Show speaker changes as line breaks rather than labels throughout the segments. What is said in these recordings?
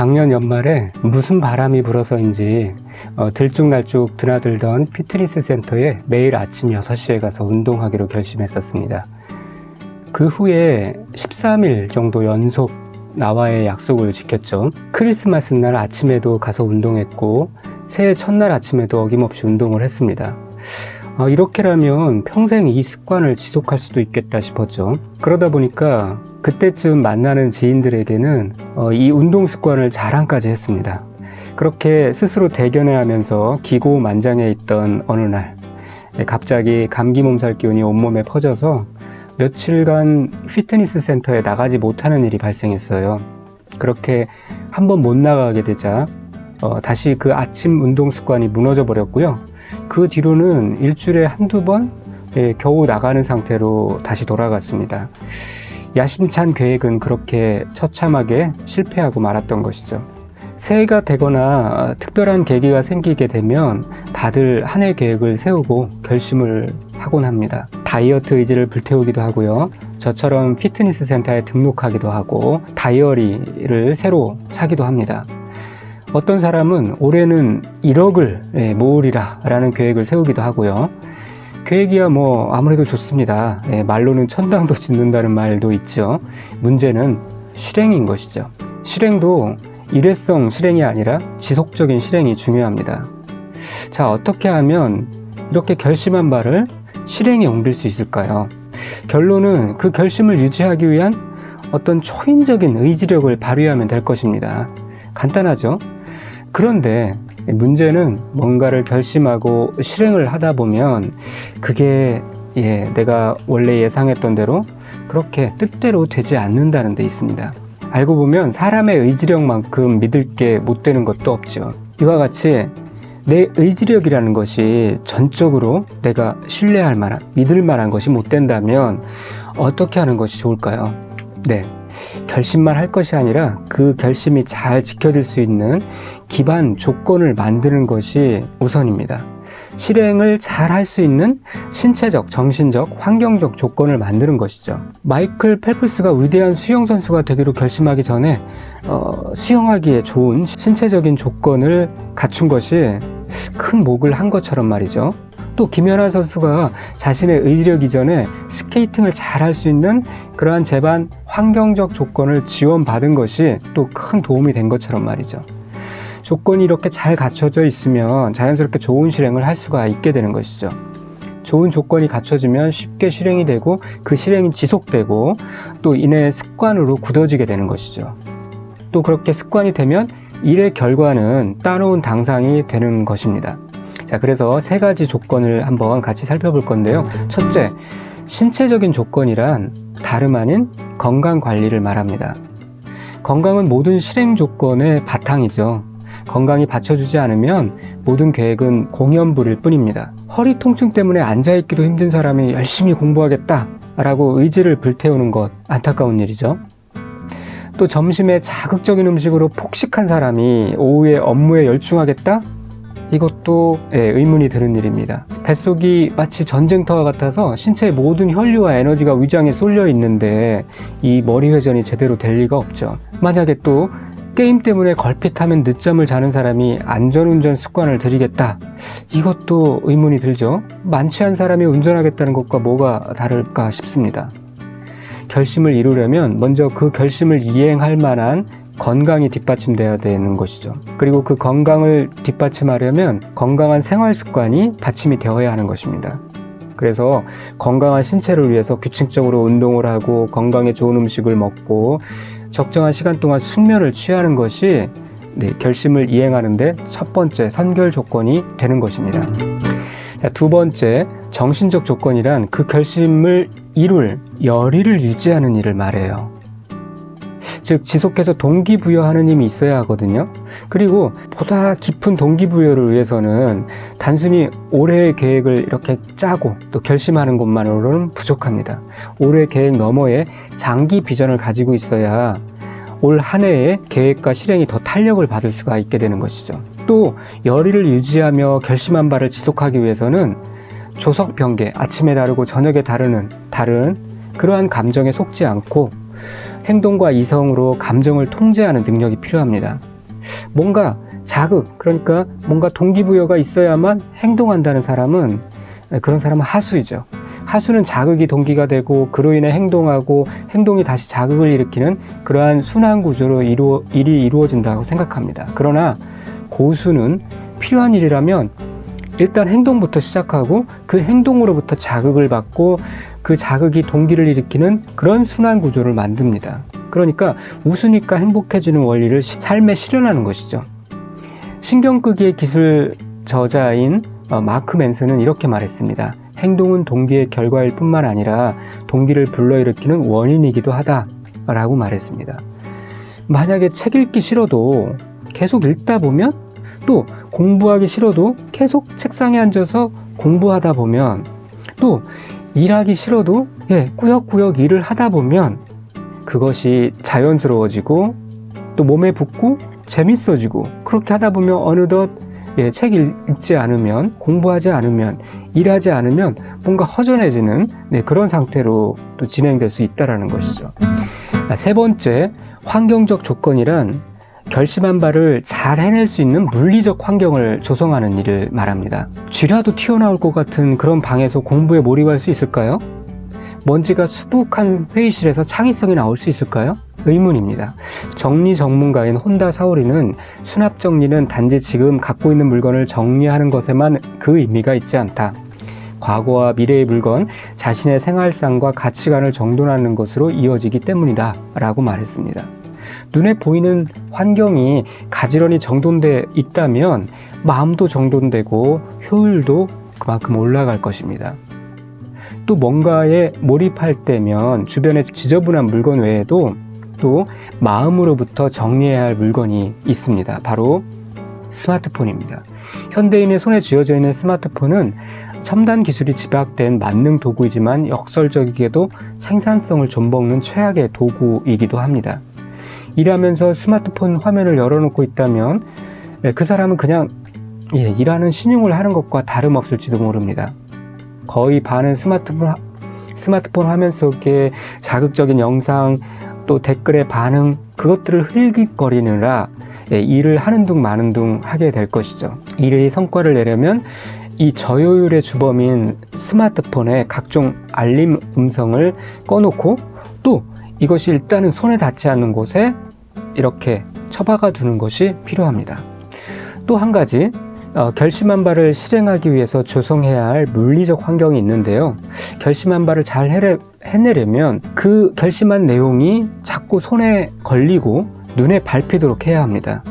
작년 연말에 무슨 바람이 불어서인지 들쭉날쭉 드나들던 피트니스 센터에 매일 아침 6시에 가서 운동하기로 결심했었습니다. 그 후에 13일 정도 연속 나와의 약속을 지켰죠. 크리스마스 날 아침에도 가서 운동했고 새해 첫날 아침에도 어김없이 운동을 했습니다. 이렇게라면 평생 이 습관을 지속할 수도 있겠다 싶었죠. 그러다 보니까 그때쯤 만나는 지인들에게는 이 운동 습관을 자랑까지 했습니다. 그렇게 스스로 대견해하면서 기고만장해 있던 어느 날 갑자기 감기 몸살 기운이 온몸에 퍼져서 며칠간 피트니스 센터에 나가지 못하는 일이 발생했어요. 그렇게 한번 못 나가게 되자 다시 그 아침 운동 습관이 무너져 버렸고요. 그 뒤로는 일주일에 한두 번 겨우 나가는 상태로 다시 돌아갔습니다. 야심찬 계획은 그렇게 처참하게 실패하고 말았던 것이죠. 새해가 되거나 특별한 계기가 생기게 되면 다들 한 해 계획을 세우고 결심을 하곤 합니다. 다이어트 의지를 불태우기도 하고요. 저처럼 피트니스 센터에 등록하기도 하고 다이어리를 새로 사기도 합니다. 어떤 사람은 올해는 1억을 모으리라 라는 계획을 세우기도 하고요. 계획이야 아무래도 좋습니다. 말로는 천당도 짓는다는 말도 있죠. 문제는 실행인 것이죠. 실행도 일회성 실행이 아니라 지속적인 실행이 중요합니다. 자, 어떻게 하면 이렇게 결심한 바를 실행에 옮길 수 있을까요? 결론은 그 결심을 유지하기 위한 어떤 초인적인 의지력을 발휘하면 될 것입니다. 간단하죠? 그런데 문제는 뭔가를 결심하고 실행을 하다 보면 그게 내가 원래 예상했던 대로 그렇게 뜻대로 되지 않는다는 데 있습니다. 알고 보면 사람의 의지력만큼 믿을 게 못 되는 것도 없죠. 이와 같이 내 의지력이라는 것이 전적으로 내가 신뢰할 만한, 믿을 만한 것이 못 된다면 어떻게 하는 것이 좋을까요? 결심만 할 것이 아니라 그 결심이 잘 지켜질 수 있는 기반 조건을 만드는 것이 우선입니다. 실행을 잘 할 수 있는 신체적, 정신적, 환경적 조건을 만드는 것이죠. 마이클 펠프스가 위대한 수영 선수가 되기로 결심하기 전에 수영하기에 좋은 신체적인 조건을 갖춘 것이 큰 목을 한 것처럼 말이죠. 또 김연아 선수가 자신의 의지력 이전에 스케이팅을 잘 할 수 있는 그러한 제반 환경적 조건을 지원받은 것이 또 큰 도움이 된 것처럼 말이죠. 조건이 이렇게 잘 갖춰져 있으면 자연스럽게 좋은 실행을 할 수가 있게 되는 것이죠. 좋은 조건이 갖춰지면 쉽게 실행이 되고 그 실행이 지속되고 또 이내 습관으로 굳어지게 되는 것이죠. 또 그렇게 습관이 되면 일의 결과는 따놓은 당상이 되는 것입니다. 자, 그래서 3가지 조건을 한번 같이 살펴볼 건데요. 첫째, 신체적인 조건이란 다름 아닌 건강 관리를 말합니다. 건강은 모든 실행 조건의 바탕이죠. 건강이 받쳐주지 않으면 모든 계획은 공연불일 뿐입니다. 허리 통증 때문에 앉아있기도 힘든 사람이 열심히 공부하겠다 라고 의지를 불태우는 것, 안타까운 일이죠. 또 점심에 자극적인 음식으로 폭식한 사람이 오후에 업무에 열중하겠다? 이것도 의문이 드는 일입니다. 뱃속이 마치 전쟁터와 같아서 신체의 모든 혈류와 에너지가 위장에 쏠려 있는데 이 머리 회전이 제대로 될 리가 없죠. 만약에 또 게임 때문에 걸핏하면 늦잠을 자는 사람이 안전운전 습관을 들이겠다? 이것도 의문이 들죠. 만취한 사람이 운전하겠다는 것과 뭐가 다를까 싶습니다. 결심을 이루려면 먼저 그 결심을 이행할 만한 건강이 뒷받침되어야 되는 것이죠. 그리고 그 건강을 뒷받침하려면 건강한 생활 습관이 받침이 되어야 하는 것입니다. 그래서 건강한 신체를 위해서 규칙적으로 운동을 하고 건강에 좋은 음식을 먹고 적정한 시간 동안 숙면을 취하는 것이 결심을 이행하는데 첫 번째 선결 조건이 되는 것입니다. 자, 두 번째, 정신적 조건이란 그 결심을 이룰 열의를 유지하는 일을 말해요. 즉 지속해서 동기부여하는 힘이 있어야 하거든요. 그리고 보다 깊은 동기부여를 위해서는 단순히 올해의 계획을 이렇게 짜고 또 결심하는 것만으로는 부족합니다. 올해 계획 너머에 장기 비전을 가지고 있어야 올 한 해의 계획과 실행이 더 탄력을 받을 수가 있게 되는 것이죠. 또 열의를 유지하며 결심한 바를 지속하기 위해서는 조석 변개, 아침에 다르고 저녁에 다른 그러한 감정에 속지 않고 행동과 이성으로 감정을 통제하는 능력이 필요합니다. 뭔가 자극, 그러니까 뭔가 동기부여가 있어야만 행동한다는 사람은, 그런 사람은 하수이죠. 하수는 자극이 동기가 되고 그로 인해 행동하고 행동이 다시 자극을 일으키는 그러한 순환 구조로 일이 이루어진다고 생각합니다. 그러나 고수는 필요한 일이라면 일단 행동부터 시작하고 그 행동으로부터 자극을 받고 그 자극이 동기를 일으키는 그런 순환 구조를 만듭니다. 그러니까 웃으니까 행복해지는 원리를 삶에 실현하는 것이죠. 신경끄기의 기술 저자인 마크 맨슨은 이렇게 말했습니다. 행동은 동기의 결과일 뿐만 아니라 동기를 불러일으키는 원인이기도 하다라고 말했습니다. 만약에 책 읽기 싫어도 계속 읽다 보면, 또 공부하기 싫어도 계속 책상에 앉아서 공부하다 보면, 또 일하기 싫어도 꾸역꾸역 일을 하다 보면 그것이 자연스러워지고 또 몸에 붙고 재밌어지고, 그렇게 하다 보면 어느덧 책 읽지 않으면, 공부하지 않으면, 일하지 않으면 뭔가 허전해지는 그런 상태로 또 진행될 수 있다는 것이죠. 세 번째, 환경적 조건이란 결심한 바를 잘 해낼 수 있는 물리적 환경을 조성하는 일을 말합니다. 쥐라도 튀어나올 것 같은 그런 방에서 공부에 몰입할 수 있을까요? 먼지가 수북한 회의실에서 창의성이 나올 수 있을까요? 의문입니다. 정리 전문가인 혼다 사오리는 수납 정리는 단지 지금 갖고 있는 물건을 정리하는 것에만 그 의미가 있지 않다. 과거와 미래의 물건, 자신의 생활상과 가치관을 정돈하는 것으로 이어지기 때문이다 라고 말했습니다. 눈에 보이는 환경이 가지런히 정돈되어 있다면 마음도 정돈되고 효율도 그만큼 올라갈 것입니다. 또 뭔가에 몰입할 때면 주변에 지저분한 물건 외에도 또 마음으로부터 정리해야 할 물건이 있습니다. 바로 스마트폰입니다. 현대인의 손에 쥐어져 있는 스마트폰은 첨단 기술이 집약된 만능 도구이지만 역설적이게도 생산성을 좀먹는 최악의 도구이기도 합니다. 일하면서 스마트폰 화면을 열어놓고 있다면 그 사람은 그냥 일하는 신용을 하는 것과 다름없을지도 모릅니다. 거의 반은 스마트폰 화면 속에 자극적인 영상, 또 댓글의 반응, 그것들을 흘깃거리느라 일을 하는 둥 마는 둥 하게 될 것이죠. 일의 성과를 내려면 이 저효율의 주범인 스마트폰에 각종 알림 음성을 꺼놓고, 또 이것이 일단은 손에 닿지 않는 곳에 이렇게 처박아 두는 것이 필요합니다. 또 한 가지, 결심한 바를 실행하기 위해서 조성해야 할 물리적 환경이 있는데요. 결심한 바를 잘 해내려면 그 결심한 내용이 자꾸 손에 걸리고 눈에 밟히도록 해야 합니다.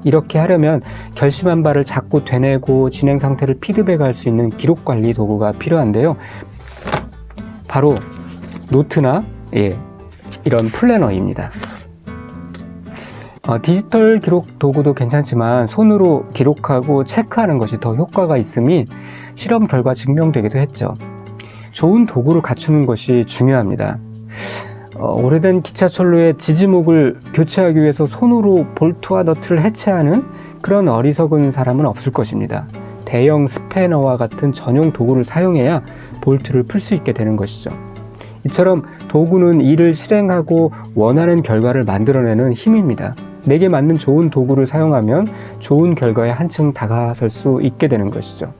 이렇게 하려면 결심한 바를 자꾸 되뇌고 진행 상태를 피드백할 수 있는 기록 관리 도구가 필요한데요. 바로 노트나 이런 플래너입니다. 디지털 기록 도구도 괜찮지만 손으로 기록하고 체크하는 것이 더 효과가 있음이 실험 결과 증명되기도 했죠. 좋은 도구를 갖추는 것이 중요합니다. 오래된 기차철로의 지지목을 교체하기 위해서 손으로 볼트와 너트를 해체하는 그런 어리석은 사람은 없을 것입니다. 대형 스패너와 같은 전용 도구를 사용해야 볼트를 풀 수 있게 되는 것이죠. 이처럼 도구는 일을 실행하고 원하는 결과를 만들어내는 힘입니다. 내게 맞는 좋은 도구를 사용하면 좋은 결과에 한층 다가설 수 있게 되는 것이죠.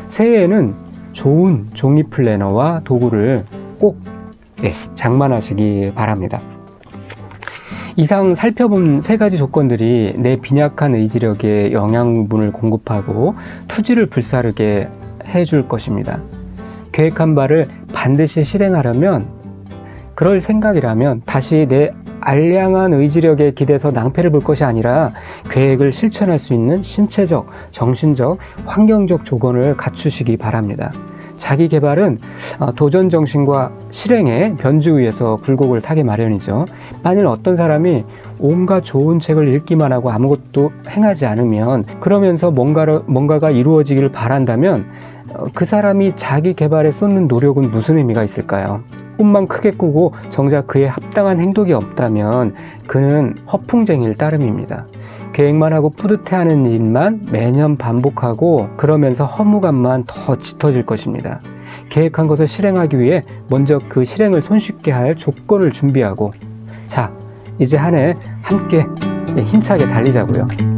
새해에는 좋은 종이 플래너와 도구를 꼭 장만하시기 바랍니다. 이상 살펴본 세 가지 조건들이 내 빈약한 의지력에 영양분을 공급하고 투지를 불사르게 해줄 것입니다. 계획한 바를 반드시 실행하려면, 그럴 생각이라면 다시 내 알량한 의지력에 기대서 낭패를 볼 것이 아니라 계획을 실천할 수 있는 신체적, 정신적, 환경적 조건을 갖추시기 바랍니다. 자기 개발은 도전 정신과 실행의 변주 위에서 굴곡을 타게 마련이죠. 만일 어떤 사람이 온갖 좋은 책을 읽기만 하고 아무것도 행하지 않으면, 그러면서 뭔가가 이루어지기를 바란다면 그 사람이 자기 개발에 쏟는 노력은 무슨 의미가 있을까요? 꿈만 크게 꾸고 정작 그에 합당한 행동이 없다면 그는 허풍쟁이일 따름입니다. 계획만 하고 뿌듯해하는 일만 매년 반복하고 그러면서 허무감만 더 짙어질 것입니다. 계획한 것을 실행하기 위해 먼저 그 실행을 손쉽게 할 조건을 준비하고, 자, 이제 한 해 함께 힘차게 달리자고요.